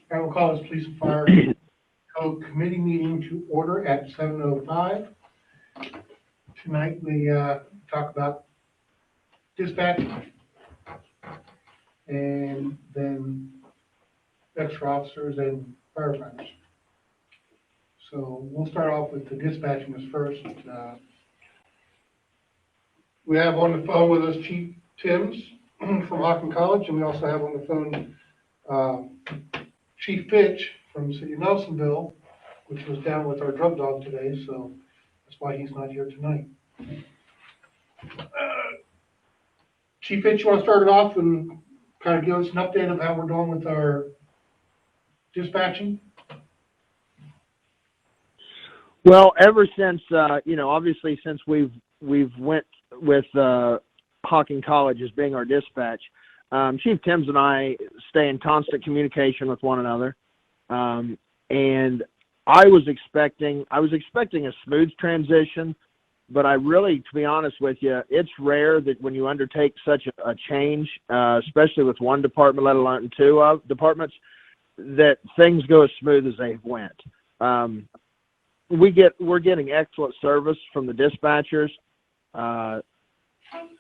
I will call this Police and Fire Code Committee meeting to order at 7:05. Tonight, we talk about dispatch and then extra officers and firefighters. So we'll start off with the dispatching as first. We have on the phone with us Chief Timms from Hockin College, and we also have on the phone Chief Fitch from the city of Nelsonville, which was down with our drug dog today, so that's why he's not here tonight. Chief Fitch, you want to start it off and kind of give us an update of how we're doing with our dispatching? Well, ever since obviously since we've went with Hocking College as being our dispatch, Chief Timms and I stay in constant communication with one another, and I was expecting a smooth transition, but I really, to be honest with you, it's rare that when you undertake such a change, especially with one department, let alone two departments, that things go as smooth as they went. We're getting excellent service from the dispatchers.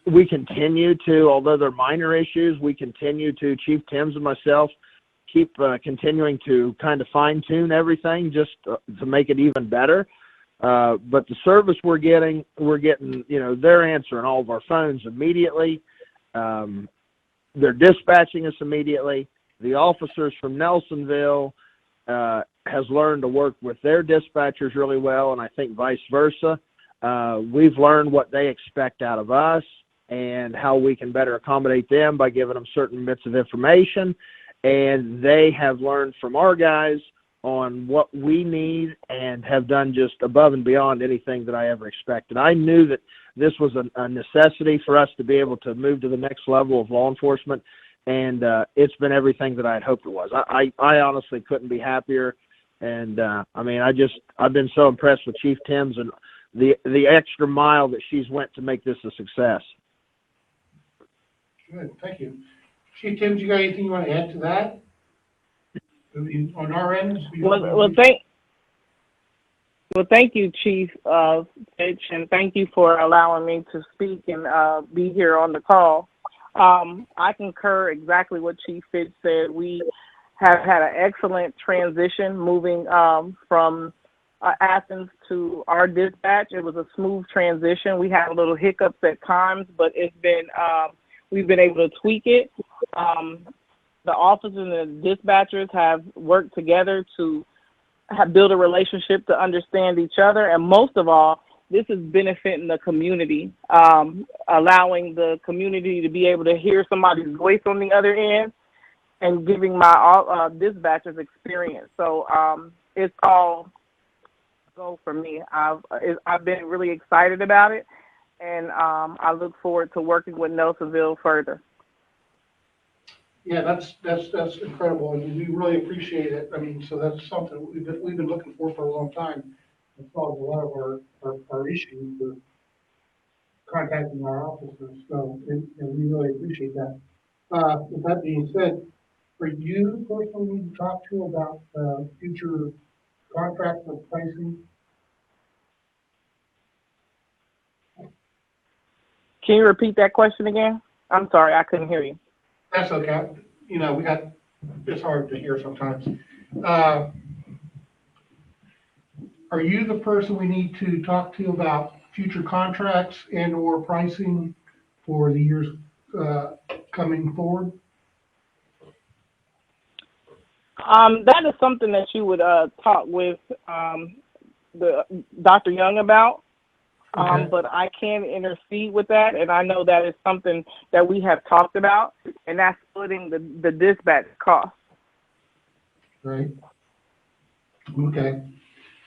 We continue to, although they're minor issues, Chief Timms and myself keep continuing to kind of fine tune everything just to make it even better. But the service we're getting, they're answering all of our phones immediately. They're dispatching us immediately. The officers from Nelsonville has learned to work with their dispatchers really well, and I think vice versa. We've learned what they expect out of us and how we can better accommodate them by giving them certain bits of information, and they have learned from our guys on what we need and have done just above and beyond anything that I ever expected. I knew that this was a necessity for us to be able to move to the next level of law enforcement, and it's been everything that I had hoped it was. I honestly couldn't be happier, and I've been so impressed with Chief Timms and the extra mile that she's went to make this a success. Good, thank you. Chief Timms, you got anything you want to add to that? On our end? Thank you, Chief Fitch, and thank you for allowing me to speak and be here on the call. I concur exactly what Chief Fitch said. We have had an excellent transition moving from Athens to our dispatch. It was a smooth transition. We had a little hiccups at times, but it's been we've been able to tweak it. The officers and the dispatchers have worked together to build a relationship to understand each other, and most of all, this is benefiting the community, allowing the community to be able to hear somebody's voice on the other end and giving my dispatchers experience. So it's all go for me. I've been really excited about it, and I look forward to working with Nelsonville further. Yeah, that's incredible, and we really appreciate it. I mean, so that's something we've been looking for a long time. It solves a lot of our issues with contacting our officers. So, and we really appreciate that. With that being said, for you the person we need to talk to about future contracts or pricing? Can you repeat that question again? I'm sorry, I couldn't hear you. That's okay. It's hard to hear sometimes. Are you the person we need to talk to about future contracts and or pricing for the years coming forward? That is something that you would talk with the Dr. Young about. Okay. But I can intercede with that, and I know that is something that we have talked about, and that's splitting the dispatch cost. Right. Okay.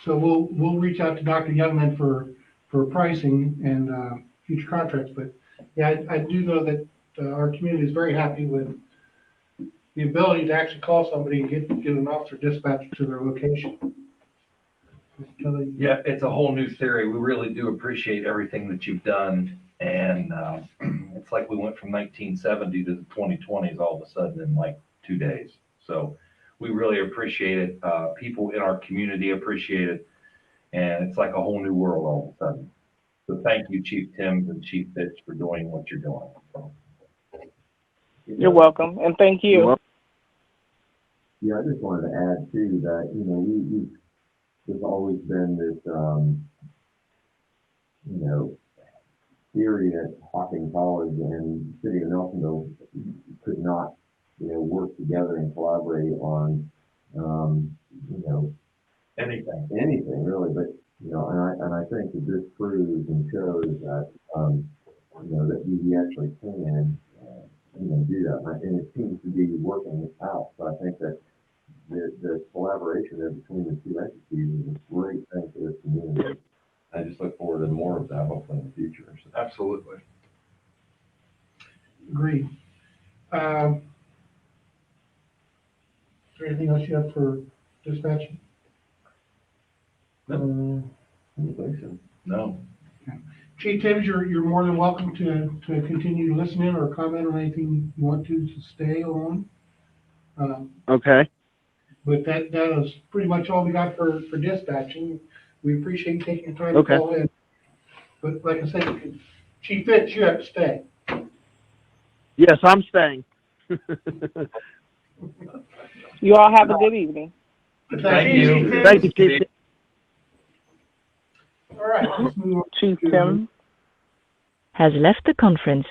So we'll reach out to Dr. Young then for pricing and future contracts. But yeah, I do know that our community is very happy with the ability to actually call somebody and get an officer dispatched to their location. Yeah, it's a whole new theory. We really do appreciate everything that you've done. And it's like we went from 1970 to the 2020s all of a sudden in like 2 days. So We really appreciate it. People in our community appreciate it. And it's like a whole new world all of a sudden. So thank you, Chief Timms and Chief Fitch, for doing what you're doing. You're welcome, and thank You're you. welcome. Yeah, I just wanted to add too that, there's always been this, theory that Hawking College and City of Nelsonville could not, work together and collaborate on, anything really, but, and I think that this proves and shows that, that we actually can, do that. And it seems to be working out. So I think that the collaboration there between the two entities is a great thing for the community. I just look forward to more of that hopefully in the future. So. Absolutely. Agreed. Is there anything else you have for dispatching? I don't think so. No. Chief Timms, you're more than welcome to continue to listen in or comment on anything you want to stay on. Okay. But that is pretty much all we got for dispatching. We appreciate you taking your time to Okay. call in. But like I said, Chief Fitch, you have to stay. Yes, I'm staying. You all have a good evening. Thank you. Chief Thank you, Timms. Chief. All right, let's move on. Chief Tim. Has left the conference.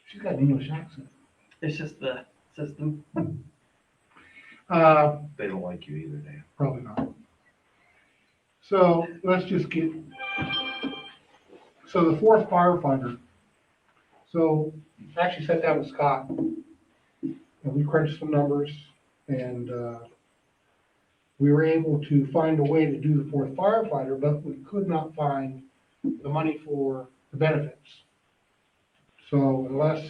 She's got an English accent. It's just the system. They don't like you either, Dan. Probably not. So let's just get, so the fourth firefighter. So actually sat down with Scott and we crunched some numbers and we were able to find a way to do the fourth firefighter, but we could not find the money for the benefits. So unless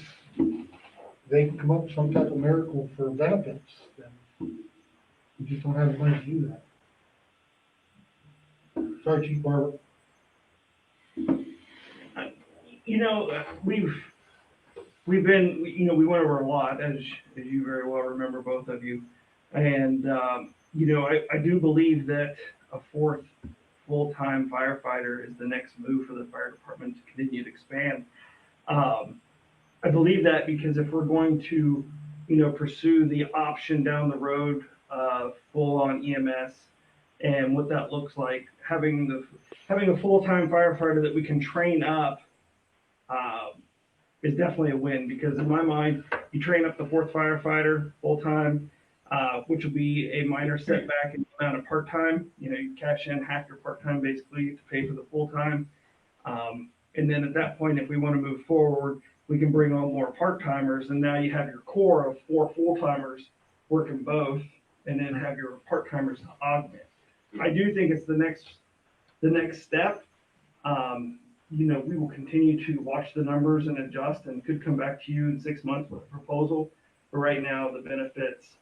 they can come up with some type of miracle for benefits, then we just don't have the money to do that. Sorry, Chief Barber. We've been, we went over a lot, as you very well remember, both of you. And, I do believe that a fourth full-time firefighter is the next move for the fire department to continue to expand. I believe that because if we're going to, pursue the option down the road of full-on EMS and what that looks like, having a full-time firefighter that we can train up is definitely a win, because in my mind, you train up the fourth firefighter full-time, which will be a minor setback in the amount of part-time. You cash in half your part-time basically to pay for the full-time. And then at that point, if we want to move forward, we can bring on more part-timers, and now you have your core of 4 full-timers working both, and then have your part-timers to augment. I do think it's the next step. We will continue to watch the numbers and adjust, and could come back to you in 6 months with a proposal. But right now, the benefits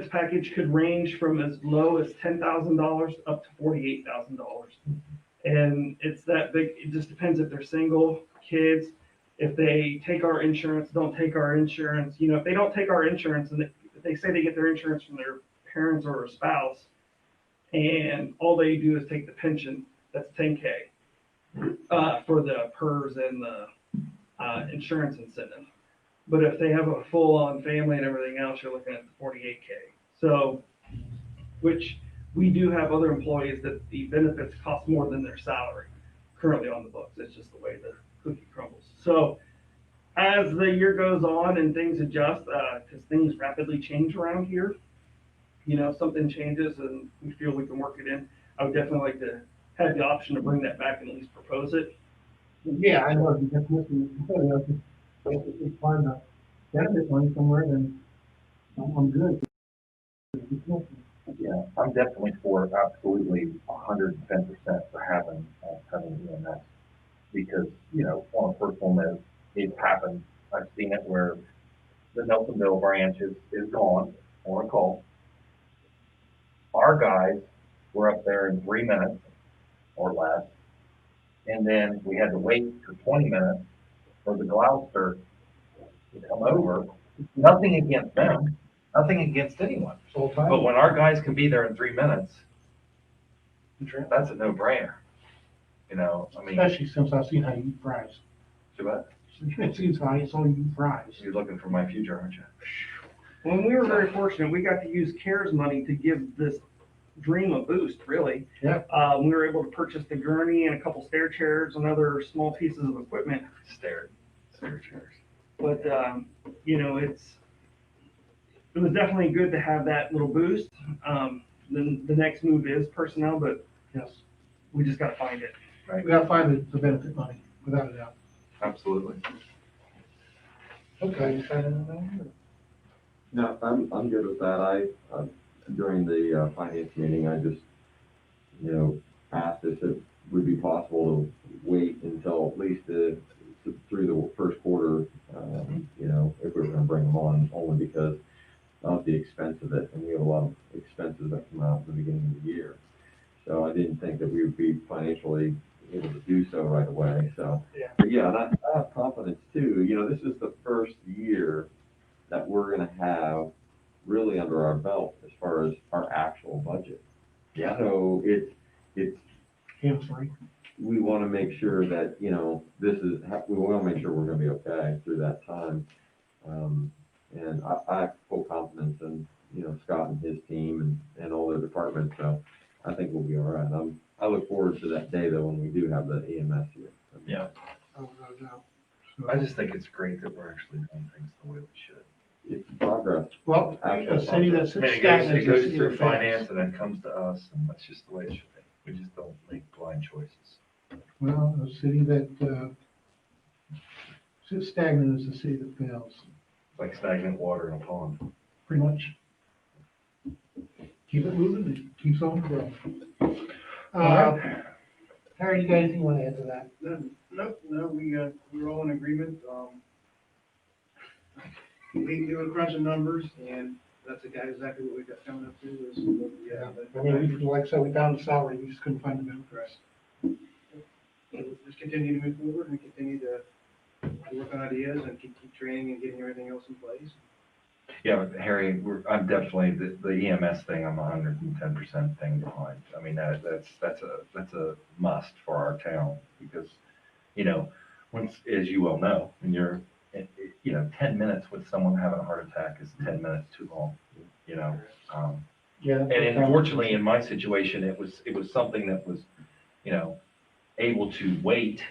package could range from as low as $10,000 up to $48,000. And it's that big. It just depends if they're single, kids, if they take our insurance, don't take our insurance. If they don't take our insurance, and they say they get their insurance from their parents or a spouse, and all they do is take the pension, that's $10K for the PERS and the insurance incentive. But if they have a full-on family and everything else, you're looking at the $48K. So, which we do have other employees that the benefits cost more than their salary currently on the books. It's just the way the cookie crumbles. So as the year goes on and things adjust, because things rapidly change around here, something changes and we feel we can work it in, I would definitely like to have the option to bring that back and at least propose it. Yeah, I know, because if we find a benefit money somewhere, then I'm good. Yeah, I'm definitely for absolutely 110% for having EMS, because on a personal note, it's happened. I've seen it where the Nelsonville branch is gone on a call. Our guys were up there in 3 minutes or less, and then we had to wait for 20 minutes for the Gloucester to come over nothing against them, nothing against anyone. Full time. But when our guys can be there in 3 minutes, that's a no-brainer. You know, I mean, Especially since I've seen how you eat fries. do what? It seems how I saw you eat fries. You're looking for my future, aren't you? When we were very fortunate, we got to use CARES money to give this dream a boost, really. Yeah. We were able to purchase the gurney and a couple stair chairs and other small pieces of equipment. Stair chairs. But, you know, it was definitely good to have that little boost. Then the next move is personnel, but Yes. we just got to find it. Right. We gotta find the benefit money, without a doubt. Absolutely. Okay. No, I'm good with that. During the finance meeting, I just, asked if it would be possible to wait until at least through the first quarter, if we were gonna bring them on, only because of the expense of it, and we have a lot of expenses that come out in the beginning of the year. So I didn't think that we would be financially able to do so right away, so. Yeah. But yeah, and I have confidence too, this is the first year that we're gonna have really under our belt as far as our actual budget. Yeah. So it's, Hamstring. we wanna make sure that, we wanna make sure we're gonna be okay through that time. And I have full confidence in, Scott and his team and all their departments, so I think we'll be all right. I look forward to that day though, when we do have the EMS here. Yeah. Oh, no doubt. So- I just think it's great that we're actually doing things the way we should. It's progress. Well, a city that's I mean, it stagnant goes, is it a goes city through that fails. finance and then comes to us, and that's just the way it should be. We just don't make blind choices. Well, a city that, sits stagnant is a city that fails, Like stagnant water in a pond. pretty much. Keep it moving, it keeps on growing. Harry, you got anything you want to add to that? No, we're all in agreement. We do a crunch of numbers, and that's exactly what we got coming up to is, I mean, like I said, we found the salary, we just couldn't find the benefits. just continue to move forward and continue to work on ideas and keep training and getting everything else in place. Yeah, but Harry, I'm definitely, the EMS thing, I'm 110% thing behind. I mean, that's a must for our town, because, once, as you well know, when you're, 10 minutes with someone having a heart attack is 10 minutes too long, Yeah. And unfortunately, in my situation, it was something that was, able to wait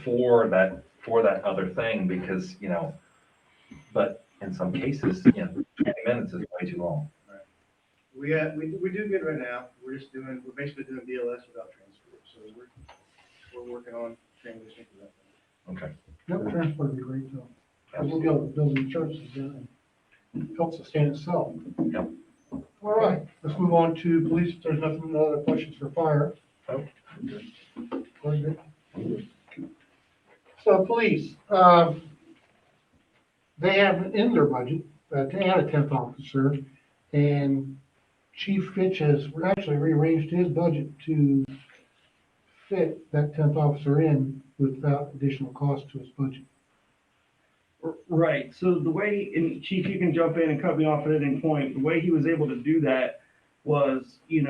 for that other thing, because, but in some cases, 20 minutes is way too long. We do good right now. We're basically doing BLS without transport, so we're working on transitioning to that. Okay. Yep, transport would be great though. We'll be able to build new services in and help sustain itself. Yep. All right, let's move on to police. If there's no other questions for fire. Oh, Very good. So police, they have in their budget, to add a 10th officer, and Chief Fitch has actually rearranged his budget to fit that 10th officer in without additional cost to his budget. Right. So the way, and Chief, you can jump in and cut me off at any point. The way he was able to do that was, the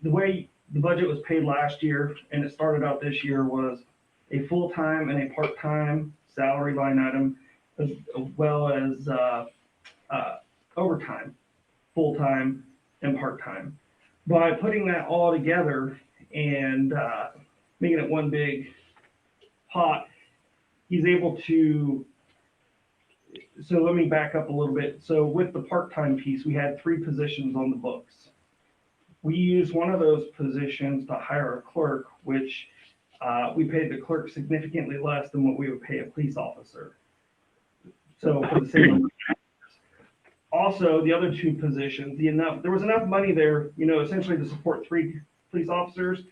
way the budget was paid last year and it started out this year was a full-time and a part-time salary line item, as well as overtime, full-time and part-time. By putting that all together and making it one big pot, he's able to, so let me back up a little bit. So with the part-time piece, we had 3 positions on the books. We used one of those positions to hire a clerk, which we paid the clerk significantly less than what we would pay a police officer. So for the same. Also, the other 2 positions, there was enough money there, essentially to support 3 police officers.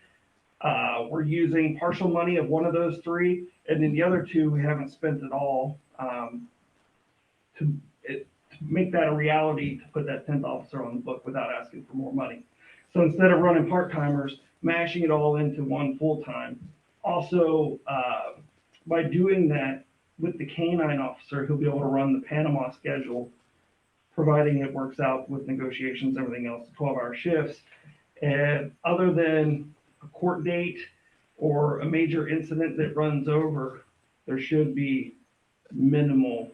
We're using partial money of one of those 3, and then the other 2 we haven't spent at all to make that a reality, to put that 10th officer on the book without asking for more money. So instead of running part-timers, mashing it all into one full-time. Also, by doing that, with the canine officer, he'll be able to run the Panama schedule, providing it works out with negotiations, everything else, 12-hour shifts. And other than a court date or a major incident that runs over, there should be minimal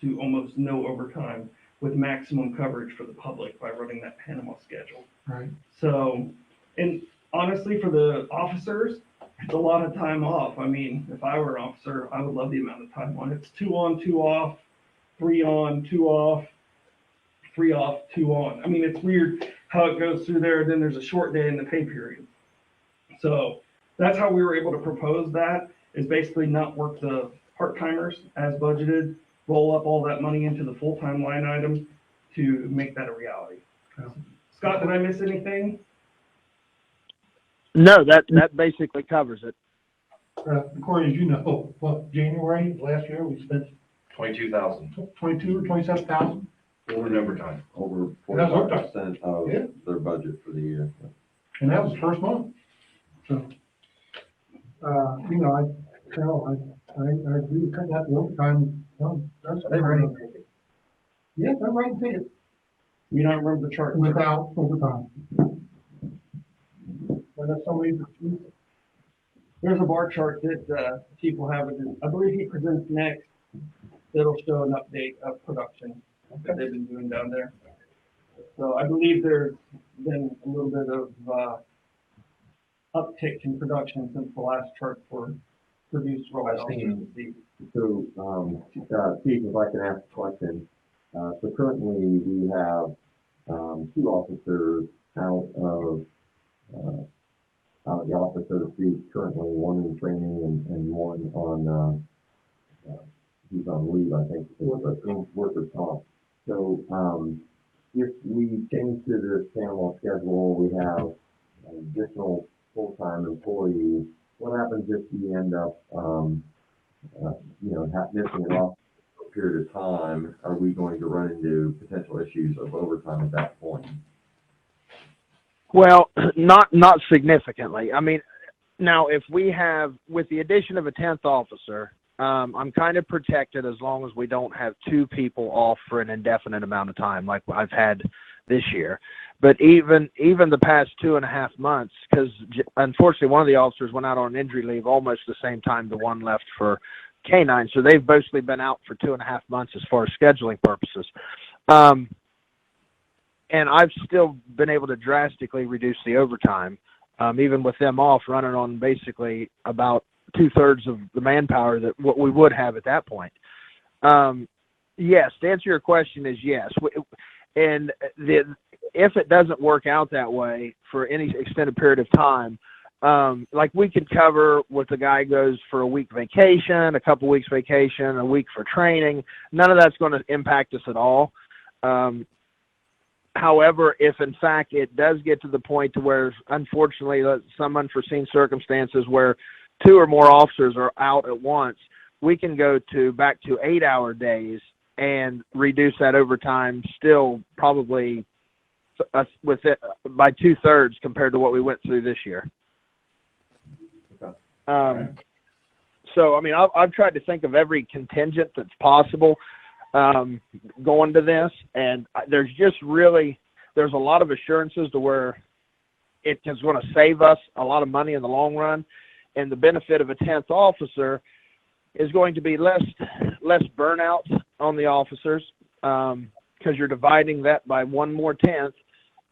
to almost no overtime with maximum coverage for the public by running that Panama schedule. Right. So, and honestly, for the officers, it's a lot of time off. I mean, if I were an officer, I would love the amount of time on. It's 2 on, 2 off, 3 on, 2 off, 3 off, 2 on. I mean, it's weird how it goes through there. Then there's a short day in the pay period. So that's how we were able to propose that, is basically not work the part-timers as budgeted, roll up all that money into the full-time line item to make that a reality. Yeah. Scott, did I miss anything? No, that basically covers it. Corey, as you know, what, January last year, we spent 22,000 22 or 27,000. in overtime. Over That's okay. 45% of Yeah. their budget for the year. And that was the first month. So, you know, I agree with cutting out the overtime. That's They right. write it. Yeah, they're right to take it You don't remember the chart? without overtime. But that's somebody, There's a bar chart that Chief will have, I believe he presents next, that'll show an update of production that they've been doing down there. So I believe there's been a little bit of uptick in production since the last chart for produced raw. I've seen- So, Chief, if I can ask a question. So currently we have, 2 officers out of the office, so to speak, currently, one in training and one on, he's on leave, I think, workers' comp. So, if we change to this Panama schedule, we have additional full-time employees. What happens if we end up, missing it off for a period of time? Are we going to run into potential issues of overtime at that point? Well, not significantly. I mean, now if we have, with the addition of a 10th officer, I'm kind of protected as long as we don't have 2 people off for an indefinite amount of time like I've had this year. But even the past 2.5 months, because unfortunately one of the officers went out on injury leave almost the same time the one left for K9, so they've basically been out for 2.5 months as far as scheduling purposes. And I've still been able to drastically reduce the overtime, even with them off, running on basically about 2/3 of the manpower that what we would have at that point. Yes, to answer your question is yes. And if it doesn't work out that way for any extended period of time, like we could cover with the guy goes for a week vacation, a couple weeks vacation, a week for training. None of that's going to impact us at all. However, if in fact it does get to the point to where, unfortunately, some unforeseen circumstances where 2 or more officers are out at once, we can go back to 8-hour days and reduce that overtime still probably with it by 2/3 compared to what we went through this year. So, I mean, I've tried to think of every contingent that's possible going to this, and there's a lot of assurances to where it is going to save us a lot of money in the long run, and the benefit of a 10th officer is going to be less burnout on the officers because you're dividing that by 1 more 10th.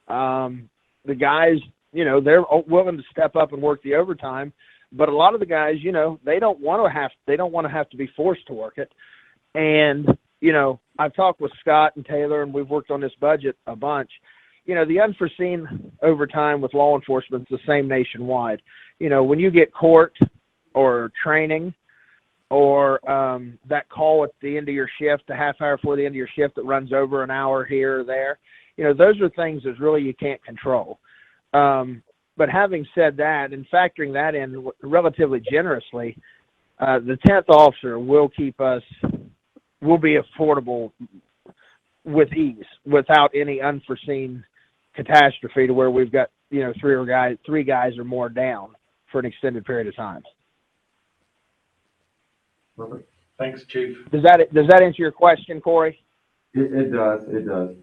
The guys, they're willing to step up and work the overtime, but a lot of the guys, they don't want to have to be forced to work it. And I've talked with Scott and Taylor, and we've worked on this budget a bunch. The unforeseen overtime with law enforcement is the same nationwide. When you get court or training or that call at the end of your shift, a half hour before the end of your shift that runs over an hour here or there, those are things that really you can't control. But having said that and factoring that in relatively generously, the 10th officer will be affordable with ease without any unforeseen catastrophe to where we've got, 3 guys or more down for an extended period of time. Perfect. Thanks, Chief. Does that answer your question, Corey? It does.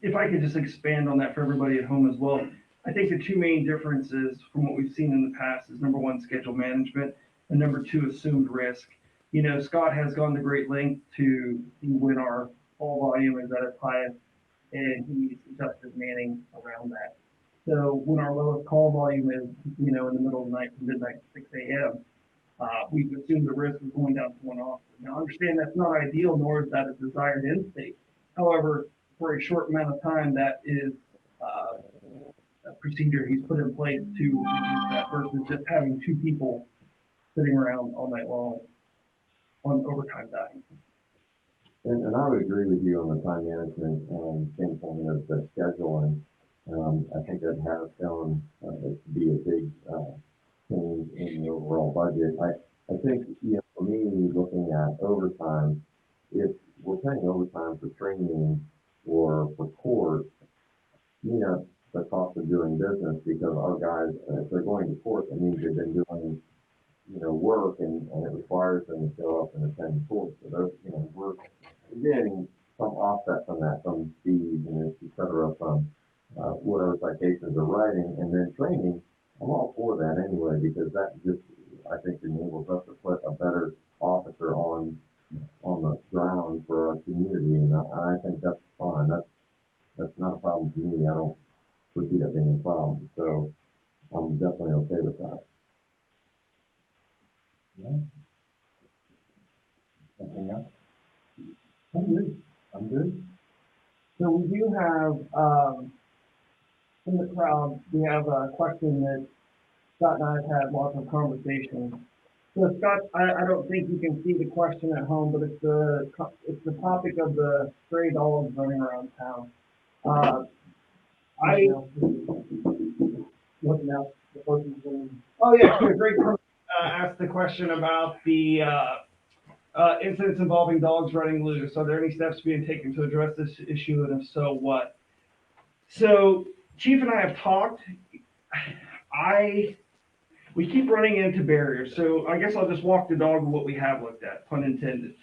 If I could just expand on that for everybody at home as well. I think the two main differences from what we've seen in the past is number one, schedule management, and number two, assumed risk. You know, Scott has gone to great length to see when our call volume is at its highest, and he's adjusted manning around that. So when our lowest call volume is, you know, in the middle of the night from midnight to 6 a.m., we've assumed the risk of going down to one officer. Now, understand that's not ideal, nor is that a desired end state. However, for a short amount of time, that is a procedure he's put in place to reduce that versus just having two people sitting around all night long on overtime time. And I would agree with you on the time management standpoint of the scheduling. I think that has shown it to be a big change in the overall budget. I think, you know, for me, looking at overtime, if we're paying overtime for training or for court, you know, the cost of doing business because our guys, if they're going to court, that means they've been doing, you know, work and it requires them to show up and attend court. So those, you know, we're getting some offset from that, from fees and et cetera, from whatever citations are writing, and then training. I'm all for that anyway, because that just, I think, enables us to put a better officer on the ground for our community, and I think that's fine. That's not a problem to me. I don't foresee that being a problem, so I'm definitely okay with that. Yeah. Anything else? I'm good. So we do have, in the crowd, we have a question that Scott and I have had lots of conversations. So Scott, I don't think you can see the question at home, but it's the topic of the stray dogs running around town. Looking out, the person's going. Oh yeah, sure, great. Asked the question about the incidents involving dogs running loose. Are there any steps being taken to address this issue, and if so, what? So Chief and I have talked. We keep running into barriers. So I guess I'll just walk the dog with what we have looked at, pun intended.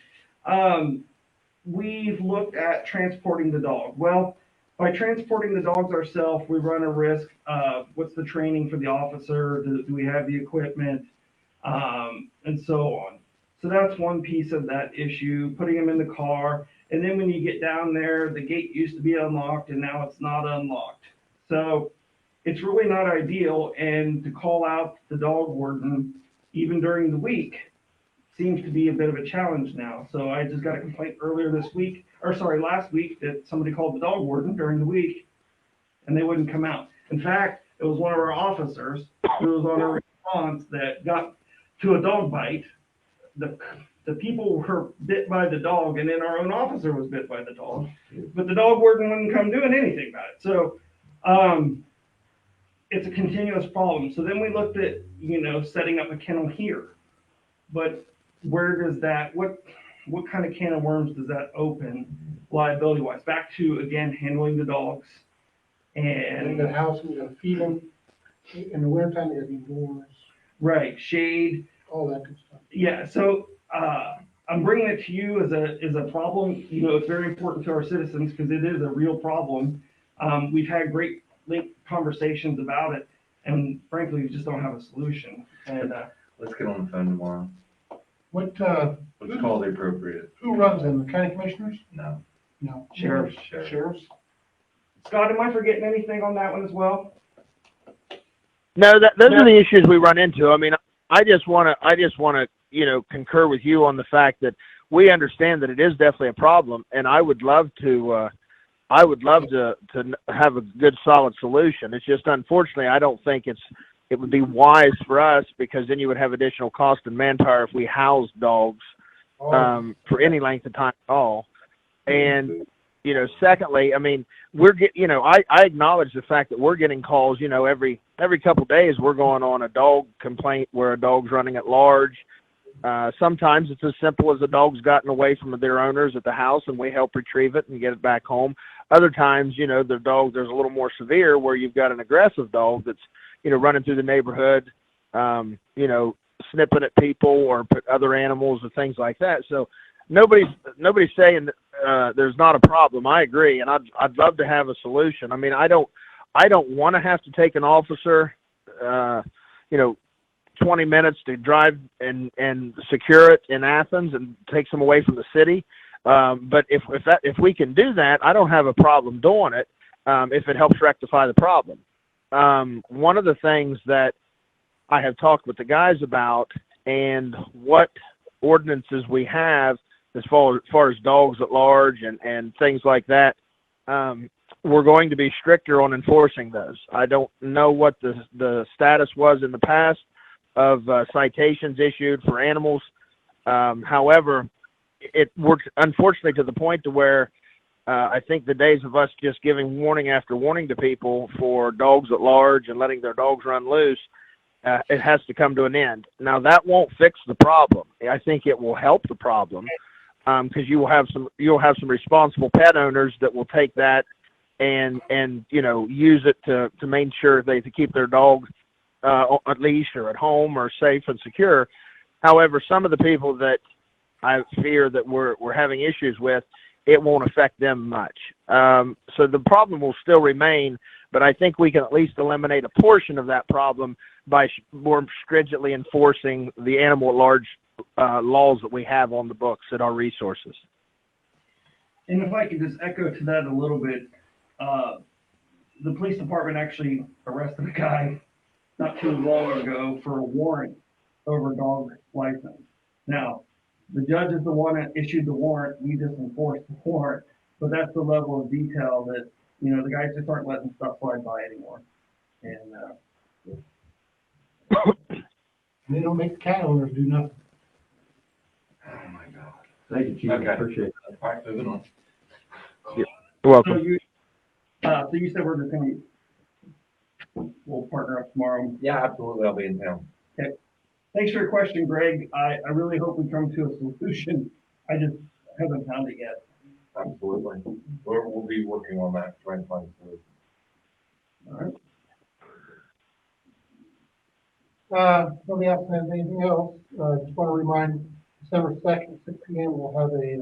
We've looked at transporting the dog. Well, by transporting the dogs ourselves, we run a risk of what's the training for the officer? Do we have the equipment? And so on. So that's one piece of that issue, putting them in the car. And then when you get down there, the gate used to be unlocked and now it's not unlocked. So it's really not ideal. And to call out the dog warden, even during the week, seems to be a bit of a challenge now. So I just got a complaint last week, that somebody called the dog warden during the week and they wouldn't come out. In fact, it was one of our officers who was on a response that got to a dog bite. The people were bit by the dog, and then our own officer was bit by the dog, but the dog warden wouldn't come doing anything about it. So it's a continuous problem. So then we looked at, you know, setting up a kennel here, but where does that, what kind of can of worms does that open liability wise? Back to, again, handling the dogs In and the house, we gotta feed them. In the wintertime, they gotta be indoors, right, shade. all that good stuff. Yeah, so I'm bringing it to you as a problem. You know, it's very important to our citizens because it is a real problem. We've had great conversations about it, and frankly, we just don't have a solution. And Let's get on the phone tomorrow. What, Let's call the appropriate. who runs them? The county commissioners? No. No. Sheriffs. Sheriffs? Scott, am I forgetting anything on that one as well? No, those are the issues we run into. I mean, I just want to, you know, concur with you on the fact that we understand that it is definitely a problem, and I would love to have a good, solid solution. It's just, unfortunately, I don't think it would be wise for us, because then you would have additional cost and manpower if we housed dogs for any length of time at all. And, you know, secondly, I mean, I acknowledge the fact that we're getting calls, you know, every couple of days we're going on a dog complaint where a dog's running at large. Sometimes it's as simple as a dog's gotten away from their owners at the house and we help retrieve it and get it back home. Other times, you know, there's a little more severe where you've got an aggressive dog that's, you know, running through the neighborhood, you know, snipping at people or put other animals or things like that. So nobody's saying there's not a problem. I agree, and I'd love to have a solution. I mean, I don't want to have to take an officer, 20 minutes to drive and secure it in Athens and takes them away from the city. But if we can do that, I don't have a problem doing it if it helps rectify the problem. One of the things that I have talked with the guys about and what ordinances we have as far as dogs at large and things like that, we're going to be stricter on enforcing those. I don't know what the status was in the past of citations issued for animals. However, it works unfortunately to the point to where I think the days of us just giving warning after warning to people for dogs at large and letting their dogs run loose, it has to come to an end. Now that won't fix the problem. I think it will help the problem because you'll have some responsible pet owners that will take that and use it to make sure they keep their dog at leash or at home or safe and secure. However, some of the people that I fear that we're having issues with, it won't affect them much. So the problem will still remain, but I think we can at least eliminate a portion of that problem by more stringently enforcing the animal at large laws that we have on the books at our resources. And if I could just echo to that a little bit, the police department actually arrested a guy not too long ago for a warrant over a dog license. Now, the judge is the one that issued the warrant. We just enforced the warrant, but that's the level of detail that, the guys just aren't letting stuff slide by anymore. And, They don't make the cat owners do nothing. Oh my God. Thank you, Chief. Okay. Appreciate it. All right, moving on. You're welcome. so you said we're just we'll partner up tomorrow. Yeah, absolutely. I'll be in town. Thanks for your question, Greg. I really hope we come to a solution. I just haven't found it yet. Absolutely. We'll be working on that, trying to find a solution. All right. Nobody else has anything else. Just want to remind, December 2nd, 6 p.m., we'll have a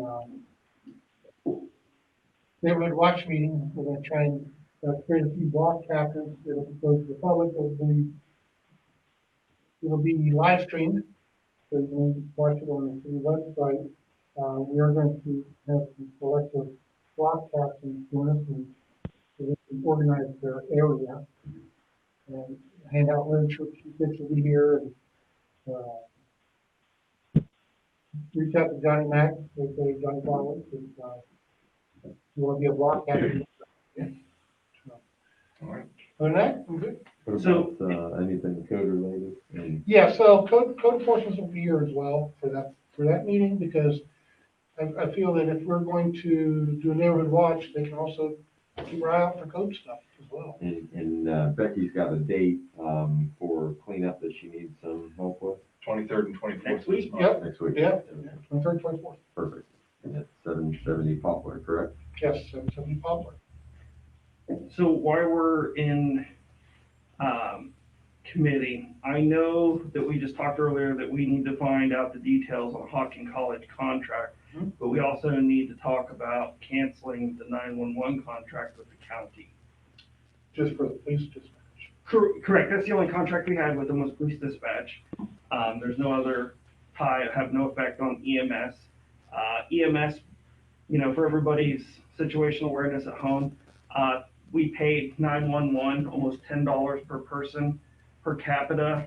neighborhood watch meeting. We're going to try and create a few block captains. It'll be closed to the public. It'll be live streamed, so you can watch it on the city website. We are going to have some selective block captains join us and so they can organize their area and hand out literature. Kids will be here and reach out to Johnny Mack, aka Johnny Bartlett, if you want to be a block captain. Yeah. All right. Other than that, I'm good. What So- about, anything code related? Yeah, so code enforcement will be here as well for that meeting, because I feel that if we're going to do a neighborhood watch, they can also keep our eye out for code stuff as well. And Becky's got a date, for cleanup that she needs some help with 23rd and 24th. Next week? Yep. next week. Yeah. 23rd, 24th. Perfect. And it's 770 Poplar, correct? Yes, 770 Poplar. So while we're in committee, I know that we just talked earlier that we need to find out the details on Hawking College contract, but we also need to talk about canceling the 911 contract with the county. Just for the police dispatch. Correct. That's the only contract we had with them was police dispatch. There's no other have no effect on EMS. EMS, for everybody's situational awareness at home, we paid 911 almost $10 per person per capita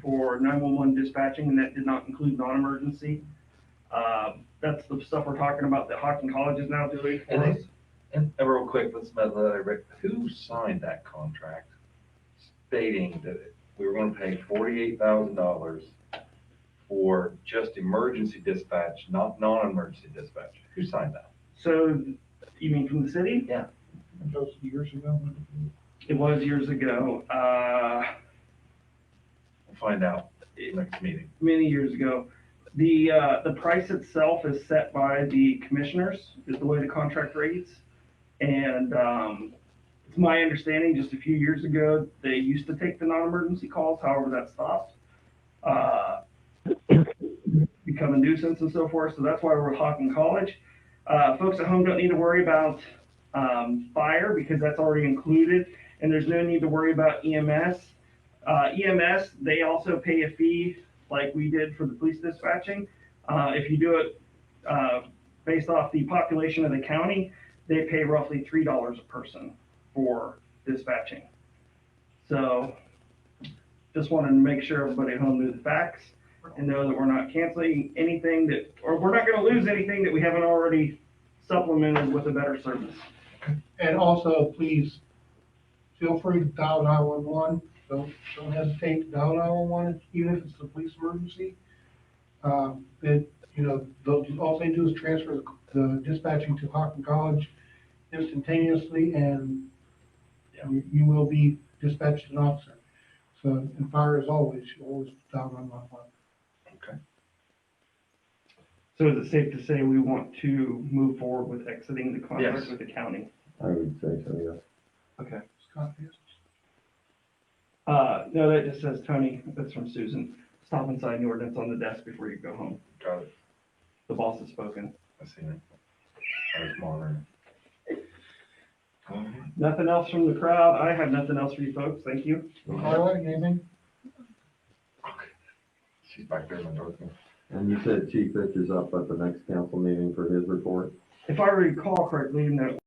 for 911 dispatching, and that did not include non-emergency. That's the stuff we're talking about that Hawking College is now doing for us. And real quick, let's who signed that contract stating that we were going to pay $48,000 for just emergency dispatch, not non-emergency dispatch? Who signed that? So, you mean from the city? Yeah. That was years ago. It was years ago, We'll find out next meeting. many years ago. The price itself is set by the commissioners, is the way the contract reads. And it's my understanding, just a few years ago, they used to take the non-emergency calls, however that stopped. become a nuisance and so forth. So that's why we're Hawken College. Folks at home don't need to worry about fire because that's already included, and there's no need to worry about EMS. EMS, they also pay a fee like we did for the police dispatching. If you do it based off the population of the county, they pay roughly $3 a person for dispatching. So just wanted to make sure everybody at home knew the facts and know that we're not canceling anything that, or we're not going to lose anything that we haven't already supplemented with a better service. And also, please, feel free to dial 911. Don't hesitate to dial 911, even if it's a police emergency. All they do is transfer the dispatching to Hawken College instantaneously, and you will be dispatched an officer. So, and fire as always, you always dial 911. Okay. So is it safe to say we want to move forward with exiting the contract Yes. with the county? I would say so, yes. Okay. Scott, yes? No, that just says, Tony, that's from Susan. Stop and sign the ordinance on the desk before you go home. Got it. The boss has spoken. I seen it. I was monitoring. Nothing else from the crowd. I have nothing else for you folks. Thank you. Carla, anything? She's back there in the dark. And you said Chief Fitch is up at the next council meeting for his report? If I recall correctly, no,